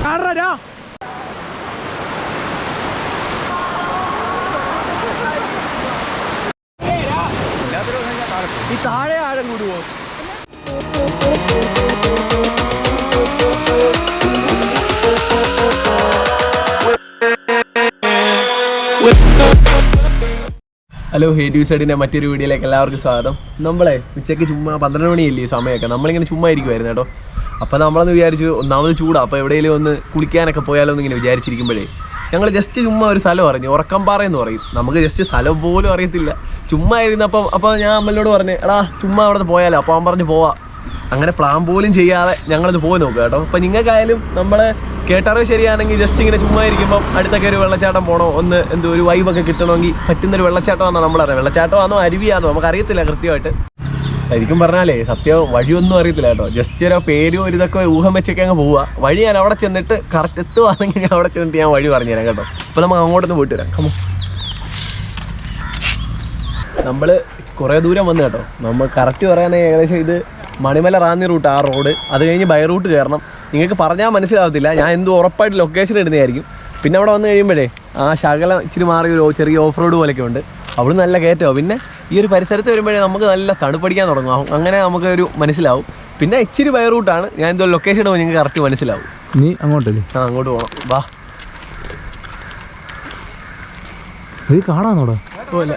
ഈ താഴെ ആഴം കൂടുവോ? ഹലോ ഹേഡ്യൂസൈഡിൻ്റെ മറ്റൊരു വീഡിയോയിലേക്ക് എല്ലാവർക്കും സ്വാഗതം. നമ്മളെ ഉച്ചയ്ക്ക് ചുമ്മാ 12 മണിയല്ലേ സമയമൊക്കെ, നമ്മളിങ്ങനെ ചുമ്മാ ഇരിക്കുമായിരുന്നു കേട്ടോ. അപ്പോൾ നമ്മളൊന്ന് വിചാരിച്ചു ഒന്നാമത് ചൂടാണ്, അപ്പോൾ എവിടെയെങ്കിലും ഒന്ന് കുളിക്കാനൊക്കെ പോയാലോ എന്നിങ്ങനെ വിചാരിച്ചിരിക്കുമ്പോഴേ ഞങ്ങൾ ജസ്റ്റ് ചുമ്മാ ഒരു സ്ഥലം അറിഞ്ഞു, ഒരക്കം പാറ എന്ന് പറയും. നമുക്ക് ജസ്റ്റ് സ്ഥലം പോലും അറിയത്തില്ല, ചുമ്മാ ഇരുന്നപ്പം. അപ്പോൾ ഞാൻ അമ്മനോട് പറഞ്ഞു, എടാ ചുമ്മാ അവിടെ പോയാലോ. അപ്പോൾ അവൻ പറഞ്ഞു പോവാം. അങ്ങനെ പ്ലാൻ പോലും ചെയ്യാതെ ഞങ്ങളത് പോയി നോക്കുക കേട്ടോ. അപ്പോൾ നിങ്ങൾക്കായാലും നമ്മളെ കേട്ടറിവ് ശരിയാണെങ്കിൽ ജസ്റ്റ് ഇങ്ങനെ ചുമ്മാ ഇരിക്കുമ്പം അടുത്തൊക്കെ ഒരു വെള്ളച്ചാട്ടം പോകണോ, ഒന്ന് എന്തോ ഒരു വൈബൊക്കെ കിട്ടണമെങ്കിൽ പറ്റുന്നൊരു വെള്ളച്ചാട്ടമാണെന്ന് നമ്മളറിയാം. വെള്ളച്ചാട്ടമാണോ അരുവിയാണോ നമുക്കറിയത്തില്ല കൃത്യമായിട്ട്. ശരിക്കും പറഞ്ഞാലേ സത്യം വഴിയൊന്നും അറിയത്തില്ല കേട്ടോ. ജസ്റ്റ് ഒരു പേരും ഒരു ഇതൊക്കെ ഊഹം വെച്ചൊക്കെ അങ്ങ് പോവുക. വഴി ഞാൻ അവിടെ ചെന്നിട്ട് കറക്റ്റ് എത്തുവാണെങ്കിൽ ഞാൻ അവിടെ ചെന്നിട്ട് ഞാൻ വഴി പറഞ്ഞുതരാം കേട്ടോ. അപ്പോൾ നമുക്ക് അങ്ങോട്ടൊന്ന് പോയിട്ട് വരാം. കമ്മോ, നമ്മൾ കുറേ ദൂരം വന്നു കേട്ടോ. നമ്മൾ കറക്റ്റ് പറയാണെങ്കിൽ ഏകദേശം ഇത് മണിമല റാന്നി റൂട്ട്, ആ റോഡ്. അത് കഴിഞ്ഞ് ബൈ റൂട്ട് കയറണം. നിങ്ങൾക്ക് പറഞ്ഞാൽ മനസ്സിലാവത്തില്ല, ഞാൻ എന്തോ ഉറപ്പായിട്ട് ലൊക്കേഷൻ ഇടുന്നതായിരിക്കും. പിന്നെ അവിടെ വന്നു കഴിയുമ്പോഴേ ആ ശകലം ഇച്ചിരി മാറി ഒരു ചെറിയ ഓഫ് റോഡ് പോലെയൊക്കെ ഉണ്ട്. അവിടെ നല്ല കയറ്റമോ. പിന്നെ ഈ ഒരു പരിസരത്ത് വരുമ്പോഴേ നമുക്ക് നല്ല തണുപ്പടിക്കാൻ തുടങ്ങും. അങ്ങനെ നമുക്ക് ഒരു മനസ്സിലാവും. പിന്നെ ഇച്ചിരി ബൈ റൂട്ടാണ്. ഞാൻ എന്തോ ലൊക്കേഷൻ ഇടുമ്പോൾ നിങ്ങൾക്ക് കറക്റ്റ് മനസ്സിലാവും. നീ അങ്ങോട്ടല്ലേ? ആ, അങ്ങോട്ട് പോകണം. വാ. നീ കാണാന്നോടാ? ഇല്ല,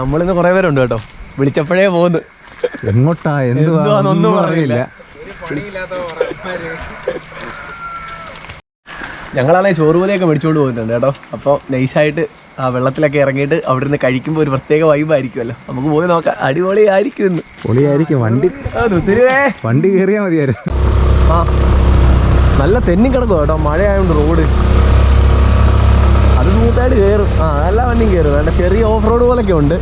നമ്മളിന്ന് കുറേ പേരുണ്ട് കേട്ടോ. വിളിച്ചപ്പോഴേ പോകുന്നു. എങ്ങോട്ടാ എന്തുവാന്നൊന്നും അറിയില്ല. ഞങ്ങളാണെങ്കിൽ ചോറ് പോലെയൊക്കെ മേടിച്ചുകൊണ്ട് പോകുന്നുണ്ട് കേട്ടോ. അപ്പോൾ നൈസായിട്ട് ആ വെള്ളത്തിലൊക്കെ ഇറങ്ങിയിട്ട് അവിടെ നിന്ന് കഴിക്കുമ്പോൾ ഒരു പ്രത്യേക വൈബായിരിക്കുമല്ലോ. നമുക്ക് പോയി നോക്കാം. അടിപൊളിയായിരിക്കും ഇന്ന്. പൊളിയായിരിക്കും. വണ്ടി കയറിയാൽ മതിയായിരുന്നു. ആ, നല്ല തെന്നിക്കിടക്കും കേട്ടോ. മഴയായതുകൊണ്ട് റോഡ് അത് സ്മൂത്തായിട്ട് കയറും. ആ, എല്ലാ വണ്ടിയും കയറും. വേണ്ട ചെറിയ ഓഫ് റോഡ് പോലൊക്കെ ഉണ്ട്.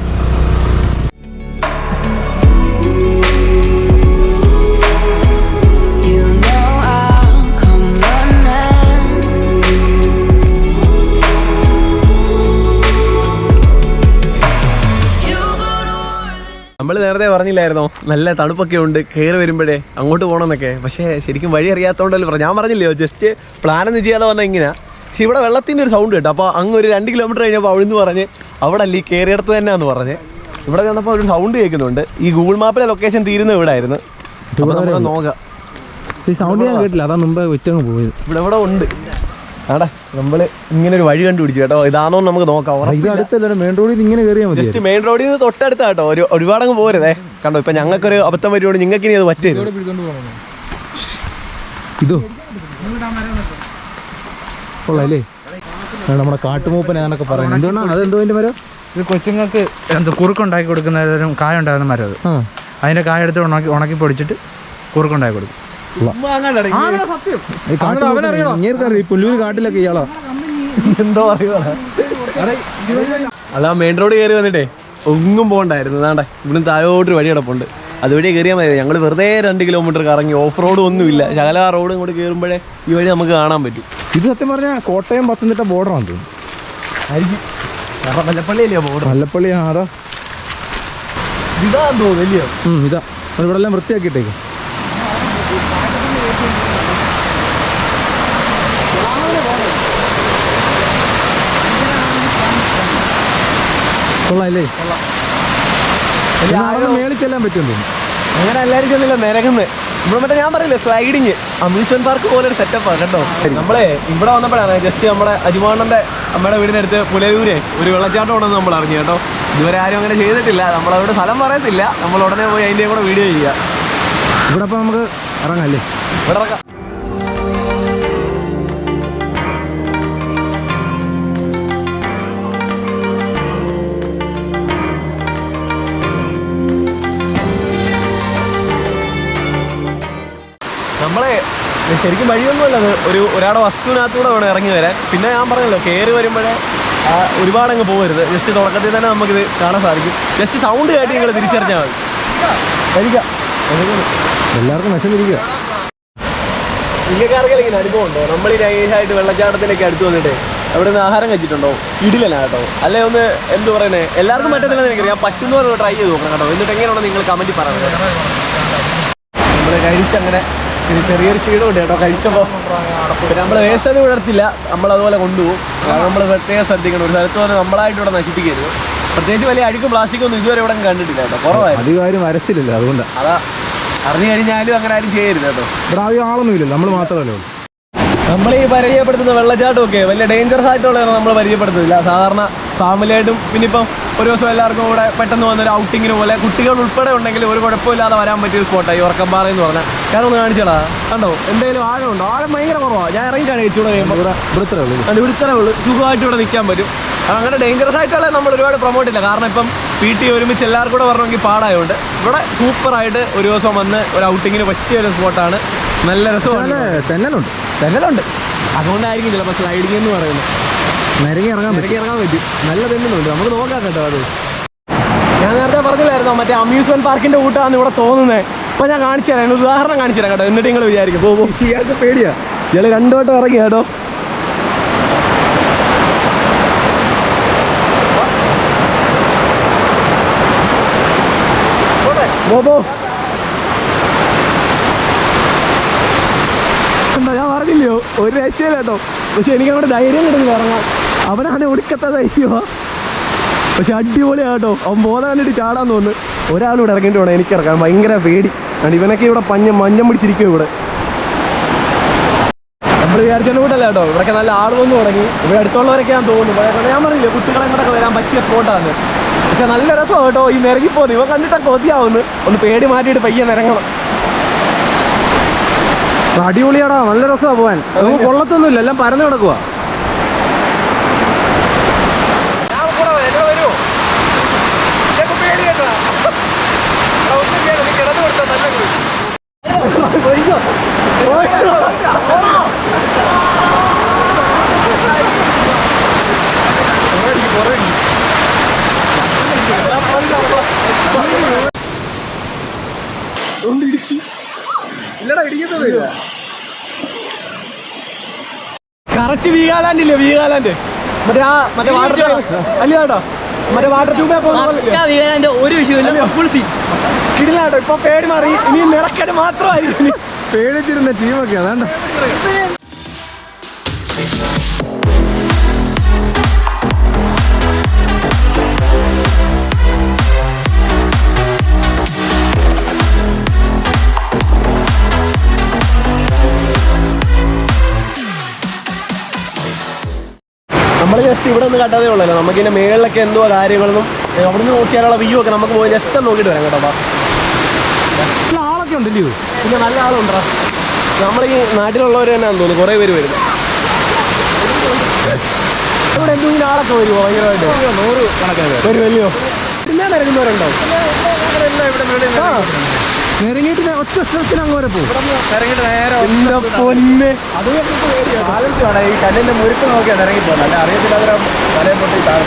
നമ്മൾ നേരത്തെ പറഞ്ഞില്ലായിരുന്നോ നല്ല തണുപ്പൊക്കെ ഉണ്ട് കയറി വരുമ്പോഴേ അങ്ങോട്ട് പോകണമെന്നൊക്കെ. പക്ഷേ ശരിക്കും വഴി അറിയാത്തതുകൊണ്ടല്ലോ പറഞ്ഞു. ഞാൻ പറഞ്ഞില്ലയോ ജസ്റ്റ് പ്ലാനൊന്നും ചെയ്യാതെ വന്നാൽ ഇങ്ങനെയാണ്. പക്ഷെ ഇവിടെ വെള്ളത്തിൻ്റെ ഒരു സൗണ്ട് കേട്ടോ. അപ്പോൾ അങ്ങ് ഒരു 2 കിലോമീറ്റർ കഴിഞ്ഞപ്പോൾ അവിടെ നിന്ന് പറഞ്ഞ് അവിടെ അല്ല ഈ കയറിയിടത്ത് തന്നെയാന്ന് പറഞ്ഞ്. ഇവിടെ ചെന്നപ്പോൾ ഒരു സൗണ്ട് കേൾക്കുന്നുണ്ട്. ഈ ഗൂഗിൾ മാപ്പിലെ ലൊക്കേഷൻ തീരുന്നത് ഇവിടെ ആയിരുന്നു. നമുക്ക് നോക്കാം. ഈ സൗണ്ട് ഞാൻ കേട്ടില്ല, അതാ മുമ്പ് ഒറ്റങ്ങ് പോയത്. ഇവിടെ ഉണ്ട്. ആടാ, നമ്മൾ ഇങ്ങനെ ഒരു വഴി കണ്ടുപിടിച്ചു കേട്ടോ. ഇതാണോ നമുക്ക് നോക്കാം. മെയിൻ റോഡിൽ നിന്ന് ഇങ്ങനെ കയറിയാൽ മതി. ജസ്റ്റ് മെയിൻ റോഡിൽ നിന്ന് തൊട്ടടുത്ത കേട്ടോ. ഒരുപാടങ്ങ് പോരുതേ. കണ്ടോ, ഇപ്പം ഞങ്ങൾക്കൊരു അബദ്ധം വരുവാണ്, നിങ്ങൾക്ക് ഇനി അത് പറ്റില്ല. ഇതോ കൊള്ളാല്ലേ? നമ്മുടെ കാട്ടുമൂപ്പൻ ഞാനൊക്കെ പറയുന്നത് എന്തുകൊണ്ടാണ്? അതെന്തോ അതിൻ്റെ മരം? ഇത് കൊച്ചുങ്ങൾക്ക് എന്ത് കുറുക്കുണ്ടാക്കി കൊടുക്കുന്ന ഒരു കായ ഉണ്ടാകുന്ന മരം. അത് അതിൻ്റെ കായ എടുത്ത് ഉണക്കി പൊടിച്ചിട്ട് കുറുക്കുണ്ടാക്കി കൊടുക്കും. പുല്ലൂര് കാട്ടിലൊക്കെ ഇയാളോ എന്തോ അറിയാ. അതാ മെയിൻ റോഡ് കയറി വന്നിട്ടേ ഒന്നും പോകണ്ടായിരുന്നു. അതാണ്ട ഇവിടുന്ന് താഴോട്ട് വഴി കിടപ്പുണ്ട്. അതുവഴി കയറിയാൽ മതി. ഞങ്ങൾ വെറുതെ 2 കിലോമീറ്റർ കറങ്ങി. ഓഫ് റോഡ് ഒന്നുമില്ല. ശകല ആ റോഡ് ഇങ്ങോട്ട് കയറുമ്പോഴേ ഈ വഴി നമുക്ക് കാണാൻ പറ്റും. ഇത് സത്യം പറഞ്ഞാൽ കോട്ടയം പത്തനംതിട്ട ബോർഡറാണ് തോന്നുന്നു. ആയിരിക്കും. കാരണം മല്ലപ്പള്ളിയല്ലേ ബോർഡർ? മല്ലപ്പള്ളി. അതാ ഇതാന്ന് തോന്നുന്നു. ഇതാ ഇവിടെ എല്ലാം വൃത്തിയാക്കിയിട്ടേക്കും. കൊള്ളാല്ലേ? മേളിൽ ചെല്ലാൻ പറ്റും. അങ്ങനെ എല്ലാവരും ചെന്നില്ല, നിരകുന്നത്. ഇവിടെ മറ്റേ ഞാൻ പറയില്ലേ സ്ലൈഡിങ് അമ്യൂസ്മെന്റ് പാർക്ക് പോലെ ഒരു സെറ്റപ്പാണ് കേട്ടോ. നമ്മളെ ഇവിടെ വന്നപ്പോഴാണ് ജസ്റ്റ് നമ്മുടെ അജുമാണന്റെ അമ്മയുടെ വീടിനടുത്ത് പുലയൂരെ ഒരു വെള്ളച്ചാട്ടം ഉണ്ടെന്ന് നമ്മൾ അറിഞ്ഞു കേട്ടോ. ഇതുവരെ ആരും അങ്ങനെ ചെയ്തിട്ടില്ല. നമ്മളവിടെ സ്ഥലം പറയത്തില്ല. നമ്മൾ ഉടനെ പോയി അതിൻ്റെയും കൂടെ വീഡിയോ ചെയ്യുക. ഇവിടെ അപ്പോൾ നമുക്ക് ഇറങ്ങാല്ലേ? ഇവിടെ ഇറങ്ങാം. നമ്മളെ ശരിക്കും വഴിയൊന്നുമല്ല. അത് ഒരാളുടെ വസ്തുവിനകത്തൂടെ വേണം ഇറങ്ങി വരാൻ. പിന്നെ ഞാൻ പറഞ്ഞല്ലോ കയറി വരുമ്പോഴേ ഒരുപാടങ്ങ് പോകരുത്. ജസ്റ്റ് തുടക്കത്തിൽ തന്നെ നമുക്കിത് കാണാൻ സാധിക്കും. ജസ്റ്റ് സൗണ്ട് കേട്ട് നിങ്ങൾ തിരിച്ചറിഞ്ഞാൽ മതി. കഴിക്കാം. എല്ലാവർക്കും വിശന്നിരിക്കുക. നിങ്ങൾക്കാർക്കെങ്കിലും ഇങ്ങനെ അനുഭവം ഉണ്ടോ? നമ്മൾ ഈ നൈസായിട്ട് വെള്ളച്ചാട്ടത്തിലേക്ക് അടുത്ത് വന്നിട്ട് അവിടെ നിന്ന് ആഹാരം കഴിച്ചിട്ടുണ്ടോ? ഇടിലല്ല കേട്ടോ. അല്ലെ ഒന്ന് എന്ത് പറയുന്നത്, എല്ലാവർക്കും പറ്റത്തില്ലെന്ന് എനിക്കറിയാം. പറ്റുന്നവർ ട്രൈ ചെയ്ത് നോക്കണം കേട്ടോ. എന്നിട്ട് എങ്ങനെയാണോ നിങ്ങൾ കമൻറ്റിൽ പറയുന്നത്. നമ്മൾ കഴിച്ചങ്ങനെ ചെറിയൊരു ക്ഷീണമുണ്ട് കേട്ടോ കഴിച്ചപ്പോൾ. പിന്നെ നമ്മൾ വേസ്റ്റ് ഒന്നും വിടത്തില്ല, നമ്മളതുപോലെ കൊണ്ടുപോകും. നമ്മൾ പ്രത്യേകം ശ്രദ്ധിക്കണം, ഒരു സ്ഥലത്ത് പോലെ നമ്മളായിട്ട് ഇവിടെ നശിപ്പിക്കരുത്. പ്രത്യേകിച്ച് വലിയ അഴുക്ക് പ്ലാസ്റ്റിക് ഒന്നും ഇതുവരെ ഇവിടെ കണ്ടിട്ടില്ല കേട്ടോ, കുറവായിരുന്നു. അധികം വരച്ചില്ലല്ലോ, അതുകൊണ്ട് അതാ അറിഞ്ഞു കഴിഞ്ഞാലും അങ്ങനെ ആരും ചെയ്യരുത് കേട്ടോ. ഇവിടെ ആദ്യം ആളൊന്നും ഇല്ലല്ലോ, നമ്മൾ മാത്രമല്ലേ ഉള്ളൂ. നമ്മൾ ഈ പരിചയപ്പെടുത്തുന്ന വെള്ളച്ചാട്ടമൊക്കെ വലിയ ഡേഞ്ചറസ് ആയിട്ടുള്ളതൊന്നും നമ്മൾ പരിചയപ്പെടുത്തുന്നില്ല. സാധാരണ ഫാമിലിയായിട്ടും പിന്നെ ഇപ്പം ഒരു ദിവസം എല്ലാവർക്കും കൂടെ പെട്ടെന്ന് വന്നൊരു ഔട്ടിങ്ങിന് പോലെ കുട്ടികൾ ഉൾപ്പെടെ ഉണ്ടെങ്കിൽ ഒരു കുഴപ്പമില്ലാതെ വരാൻ പറ്റിയ സ്പോട്ടായി ഉറക്കംപാറ എന്ന് പറഞ്ഞാൽ. ഞാൻ ഒന്ന് കാണിച്ചോളാ, കണ്ടോ എന്തെങ്കിലും ആഴമുണ്ടോ? ആഴം ഭയങ്കര കുറവാണ്. ഞാൻ ഇറങ്ങി കഴിച്ചുകൂടെ കഴിയുമ്പോൾ ഇവിടുത്തെ ഉള്ളൂ, സുഖമായിട്ട് ഇവിടെ നിൽക്കാൻ പറ്റും. അങ്ങനെ ഡേഞ്ചറസ് ആയിട്ടുള്ള നമ്മൾ ഒരുപാട് പ്രൊമോട്ട് ഇല്ല, കാരണം ഇപ്പം വീട്ടിൽ ഒരുമിച്ച് എല്ലാവർക്കും കൂടെ വരണമെങ്കിൽ പാടായതുകൊണ്ട് ഇവിടെ സൂപ്പറായിട്ട് ഒരു ദിവസം വന്ന് ഒരു ഔട്ടിങ്ങിന് പറ്റിയ ഒരു സ്പോട്ടാണ്. നല്ല രസമാണ്, തെന്നലുണ്ട്. അതുകൊണ്ടായിരിക്കും ചിലപ്പോൾ സ്ലൈഡിങ് എന്ന് പറയുന്നത്. നിരങ്ങി ഇറങ്ങാൻ പറ്റും, നല്ല തെന്നുന്നുണ്ട്. നമുക്ക് നോക്കാം കേട്ടോ. അത് ഞാൻ നേരത്തെ പറഞ്ഞില്ലായിരുന്നോ, മറ്റേ അമ്യൂസ്മെന്റ് പാർക്കിന്റെ കൂട്ടാണ് ഇവിടെ തോന്നുന്നത്. അപ്പോൾ ഞാൻ കാണിച്ചു തരാം, ഉദാഹരണം കാണിച്ചു തരാം കേട്ടോ. എന്നിട്ട് നിങ്ങൾ വിചാരിക്കും പോകും ഇയാൾക്ക് പേടിയാ. ഇയാൾ 2 വട്ടം ഇറങ്ങി കേട്ടോ. ഞാൻ പറഞ്ഞില്ലയോ ഒരു രക്ഷയില്ല കേട്ടോ. പക്ഷെ എനിക്ക് അങ്ങോട്ട് ധൈര്യം കിട്ടുന്നില്ല ഇറങ്ങാൻ. അവനാണ് ഒടുക്കത്തെ ധൈര്യമാ, പക്ഷെ അടിപൊളിയാണ് കേട്ടോ. അവൻ ബോധം കണ്ടിട്ട് ചാടാൻ തോന്നുന്നു. ഒരാളിവിടെ ഇറങ്ങിയിട്ട് വേണം എനിക്ക് ഇറക്കാൻ, ഭയങ്കര പേടി. ഇവനൊക്കെ ഇവിടെ മഞ്ഞം പിടിച്ചിരിക്കും ഇവിടെ. നമ്മൾ വിചാരിച്ചതിൻ്റെ കൂട്ടല്ല കേട്ടോ, ഇവിടെയൊക്കെ നല്ല ആൾ വന്നു തുടങ്ങി. ഇവിടെ അടുത്തുള്ളവരൊക്കെ ഞാൻ തോന്നുന്നു. ഞാൻ പറഞ്ഞില്ലേ കുട്ടികളെ കൂടെ വരാൻ പറ്റിയ സ്പോട്ടാണ്. പക്ഷെ നല്ല രസമാണ് കേട്ടോ ഈ നിരങ്ങിപ്പോകുന്നു. ഇവ കണ്ടിട്ടൊക്കെ കൊതിയാവുന്നു. ഒന്ന് പേടി മാറ്റിയിട്ട് പയ്യെ നിരങ്ങണം. അടിപൊളിയാടാ, നല്ല രസമാണ് പോവാൻ. നമുക്ക് കൊള്ളത്തൊന്നുമില്ല, എല്ലാം പരന്നു കിടക്കുക. കറക്റ്റ് വീഗാലാൻഡ് ഇല്ലേ, വീഗാലാൻഡ് മറ്റേ വാട്ടർ അല്ല കേട്ടോ, മറ്റേ വാട്ടർ ട്യൂബേ പോകുന്ന ഒരു വിഷയമില്ല. ഫുൾ സീൻ കിടിലാട്ടോ. ഇപ്പൊ പേടി മാറി, ഇനി നിറക്കല് മാത്രമായിരിക്കും. പേടിച്ചിരുന്ന ടീമൊക്കെ അതാണ്ട്. നമ്മൾ ജസ്റ്റ് ഇവിടെ നിന്ന് കണ്ടതേ ഉള്ളല്ലോ. നമുക്കിതിൻ്റെ മേളിലൊക്കെ എന്തുവാ കാര്യങ്ങളൊന്നും അവിടെ നിന്ന് നോക്കിയാലുള്ള വ്യൂ ഒക്കെ നമുക്ക് പോയി ജസ്റ്റ് നോക്കിയിട്ട് വരാം കേട്ടോ. ആളൊക്കെ ഉണ്ടല്ലോ, പിന്നെ നല്ല ആളുണ്ടോ. നമ്മൾ ഈ നാട്ടിലുള്ളവർ തന്നെയാണെന്ന് തോന്നുന്നു കുറേ പേര് വരുന്നത്. ഇവിടെ എന്തെങ്കിലും ആളൊക്കെ വരുമോ? ഭയങ്കരമായിട്ട് 100 കണക്കാണ് വരുമല്ലയോ? പിന്നെ ഇറങ്ങുന്നവരുണ്ടോ? ഇറങ്ങിയിട്ട് ഒറ്റ സ്ഥലത്തിന് അങ്ങ് വരെ പോകും. ഇറങ്ങിയിട്ട് നേരെ പൊന്നെ ഈ കല്ലിന്റെ മുരുക്ക് നോക്കിയാണ് ഇറങ്ങി പോകുന്നത്. അല്ല അറിയത്തില്ല തലയെ പൊട്ടി താഴെ.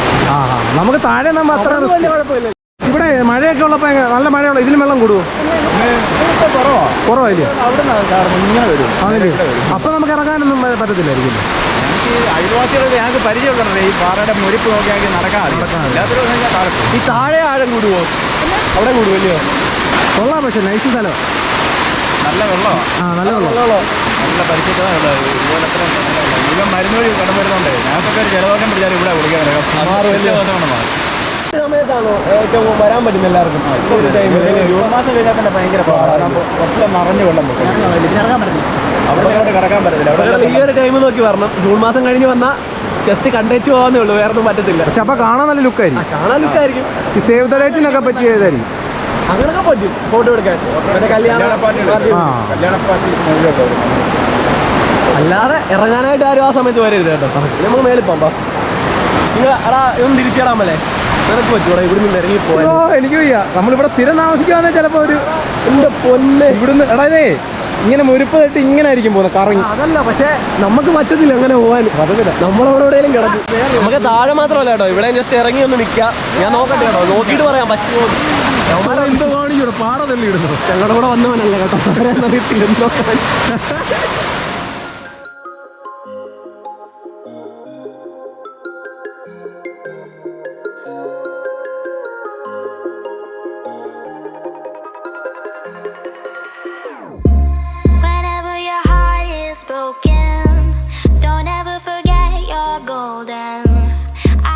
നമുക്ക് താഴെ നമ്മൾ അത്ര കുഴപ്പമില്ല. ഇവിടെ മഴയൊക്കെ ഉള്ളപ്പോൾ നല്ല മഴയുള്ള ഇതിലും വെള്ളം കൂടുമോ? കുറവായില്ലേ? അവിടെ ഇങ്ങനെ വരും. അതല്ലേ, അപ്പൊ നമുക്ക് ഇറങ്ങാനൊന്നും പറ്റത്തില്ലായിരിക്കും. ഞങ്ങൾക്ക് അയൽവാസികളൊക്കെ ഞങ്ങൾക്ക് പരിചയമുള്ളത് ഈ പാറയുടെ മുരിപ്പ് നോക്കിയാൽ നടക്കാൻ ഈ താഴെ ആഴം കൂടുവോ? അവിടെ കൂടുമല്ലയോ? കൊള്ളാം, പക്ഷെ നൈസ് സ്ഥലം, നല്ല വെള്ളമാണ്. നല്ല വെള്ളം, നല്ല പരിചയമാണ്. ഇതുപോലെ മുഴുവൻ മരുന്ന് വഴി കടം വരുന്നുണ്ട്. ഞങ്ങൾക്കൊക്കെ ഒരു ജലദോഷം പിടിച്ചാൽ ഇവിടെ കുടിക്കാൻ സമയത്താണോ ഏറ്റവും വരാൻ പറ്റുന്ന എല്ലാവർക്കും? ജൂൺ മാസം കഴിഞ്ഞാൽ തന്നെ ഭയങ്കര കുറച്ച് നിറഞ്ഞു വെള്ളം അവിടെ കിടക്കാൻ പറ്റത്തില്ല. ഈ ഒരു ടൈം നോക്കി വരണം. ജൂൺ മാസം കഴിഞ്ഞ് വന്നാൽ ജസ്റ്റ് കണ്ടേച്ച് പോകാന്നേ ഉള്ളൂ, വേറെ ഒന്നും പറ്റത്തില്ല. പക്ഷെ അപ്പൊ കാണാൻ നല്ല ലുക്കായിരിക്കും. കാണാൻ ലുക്കായിരിക്കും. ഈ സേവ് ദ ഡേറ്റിനൊക്കെ പറ്റിയതായിരിക്കും. അങ്ങനൊക്കെ പറ്റും ഫോട്ടോ എടുക്കാൻ. അല്ലാതെ ഇറങ്ങാനായിട്ട് ആരും ആ സമയത്ത് വരരുത് കേട്ടോ. നമുക്ക് മേളിൽ പോകാം. നിങ്ങൾ എടാ ഇതൊന്നും തിരിച്ചിടാൻ പോലെ നിനക്ക് പറ്റൂടാ ഇവിടുന്ന് ഇറങ്ങിപ്പോയാ? എനിക്ക് വയ്യ. നമ്മളിവിടെ സ്ഥിരം താമസിക്കുവാന്നെ ചിലപ്പോ ഒരു എന്റെ പൊന്നെ ഇവിടുന്ന് എടാ ഇതേ ഇങ്ങനെ മുരുപ്പ് തട്ടി ഇങ്ങനെ ആയിരിക്കും പോകുന്നത് കറങ്ങി. അതല്ല, പക്ഷെ നമുക്ക് പറ്റത്തില്ല അങ്ങനെ പോകാൻ. നമ്മളവിടെ എവിടെയെങ്കിലും കിടക്കും. നമുക്ക് താഴെ മാത്രമല്ല കേട്ടോ, ഇവിടെ ജസ്റ്റ് ഇറങ്ങി ഒന്ന് നിൽക്കാം. ഞാൻ നോക്കട്ടെ കേട്ടോ, നോക്കിയിട്ട് പറയാം പറ്റുമോ. എന്തോ കാണിക്കൂടെ, പാറ തള്ളി ഇടുന്നു. ഞങ്ങളുടെ കൂടെ വന്നവനല്ല കേട്ടോ, നോക്കാൻ. Whenever broken. Don't ever forget you're golden.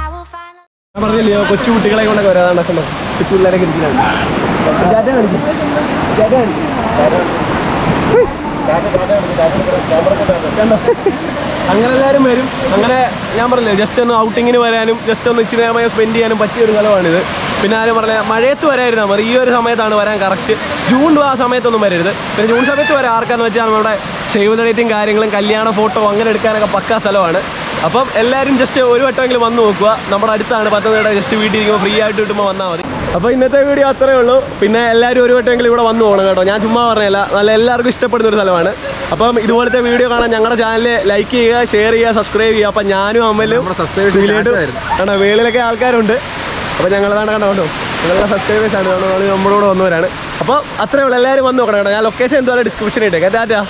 I will find. ഞാൻ പറഞ്ഞില്ലയോ കൊച്ചു കുട്ടികളെ കൊണ്ടൊക്കെ വരാതാണ്ടോ കൊച്ചു പിള്ളേരൊക്കെ ഇരിക്കുന്നുണ്ട്. അങ്ങനെ എല്ലാവരും വരും. അങ്ങനെ ഞാൻ പറഞ്ഞില്ലേ ജസ്റ്റ് ഒന്ന് ഔട്ടിങ്ങിന് വരാനും ജസ്റ്റ് ഒന്ന് ഇച്ചിരി സമയം സ്പെൻഡ് ചെയ്യാനും പറ്റിയ ഒരു സ്ഥലമാണിത്. പിന്നെ ആരും പറഞ്ഞാൽ മഴയത്ത് വരായിരുന്നാൽ മതി. ഈ ഒരു സമയത്താണ് വരാൻ കറക്റ്റ്. ജൂൺ ആ സമയത്തൊന്നും വരരുത്. പിന്നെ ജൂൺ സമയത്ത് വരാം. ആർക്കാന്ന് വെച്ചാൽ നമ്മുടെ സേവ് ദ ഡേറ്റും കാര്യങ്ങളും കല്യാണ ഫോട്ടോ അങ്ങനെ എടുക്കാനൊക്കെ പക്കാ സ്ഥലമാണ്. അപ്പം എല്ലാവരും ജസ്റ്റ് ഒരു വട്ടമെങ്കിലും വന്ന് നോക്കുക. നമ്മുടെ അടുത്താണ് പത്തനംതിട്ട. ജസ്റ്റ് വീട്ടിൽ ഇരിക്കുമ്പോൾ ഫ്രീ ആയിട്ട് കിട്ടുമ്പോൾ വന്നാൽ മതി. അപ്പോൾ ഇന്നത്തെ വീഡിയോ അത്രയേ ഉള്ളൂ. പിന്നെ എല്ലാവരും ഒരു വട്ടമെങ്കിലും ഇവിടെ വന്ന് പോകണം കേട്ടോ. ഞാൻ ചുമ്മാ പറഞ്ഞല്ല, നല്ല എല്ലാവർക്കും ഇഷ്ടപ്പെടുന്ന ഒരു സ്ഥലമാണ്. അപ്പം ഇതുപോലത്തെ വീഡിയോ കാണാൻ ഞങ്ങളുടെ ചാനൽ ലൈക്ക് ചെയ്യുക, ഷെയർ ചെയ്യുക, സബ്സ്ക്രൈബ് ചെയ്യുക. അപ്പം ഞാനും അമ്മലും കണ്ടോ വേളിലൊക്കെ ആൾക്കാരുണ്ട്. അപ്പോൾ ഞങ്ങളതാണ് കണ്ടോ ഞങ്ങളുടെ സബ്സ്ക്രൈബേഴ്സാണ്. നമ്മളോട് വന്നവരാണ്. അപ്പോൾ അത്രയേ ഉള്ളൂ. എല്ലാവരും വന്ന് നോക്കണം കേട്ടോ. ഞാൻ ലൊക്കേഷൻ എന്തുപോലെ ഡിസ്ക്രിപ്ഷനിൽ ഇട്ടേക്കാം. ടാറ്റാ.